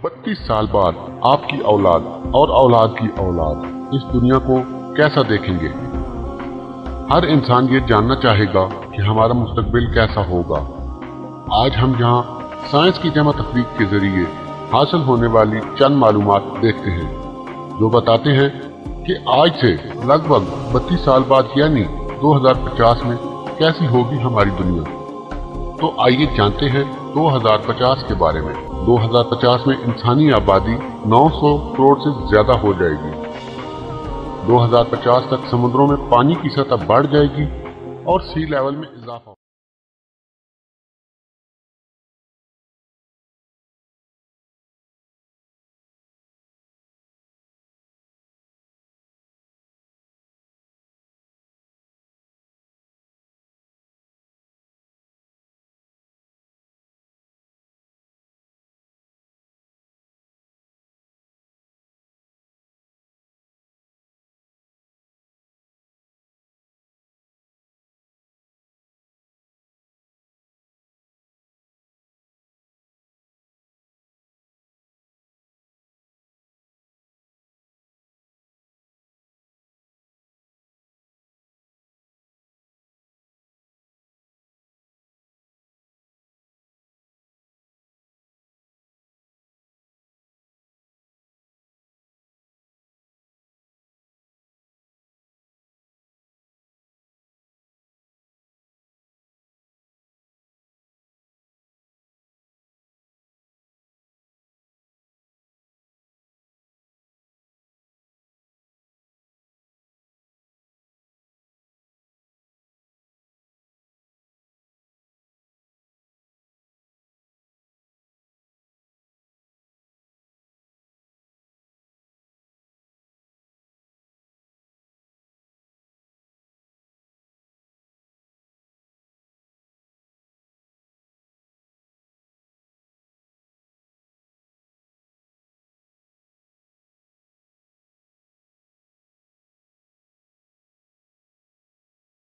32 साल बाद आपकी औलाद और औलाद की औलाद इस दुनिया को कैसा देखेंगे। हर इंसान ये जानना चाहेगा कि हमारा मुस्तकबिल कैसा होगा। आज हम यहाँ साइंस की जमा तफरीक के जरिए हासिल होने वाली चंद मालूमात देखते हैं जो बताते हैं कि आज से लगभग 32 साल बाद यानी 2050 में कैसी होगी हमारी दुनिया। तो आइए जानते हैं 2050 के बारे में। 2050 में इंसानी आबादी 900 करोड़ से ज्यादा हो जाएगी। 2050 तक समुद्रों में पानी की सतह बढ़ जाएगी और सी लेवल में इजाफा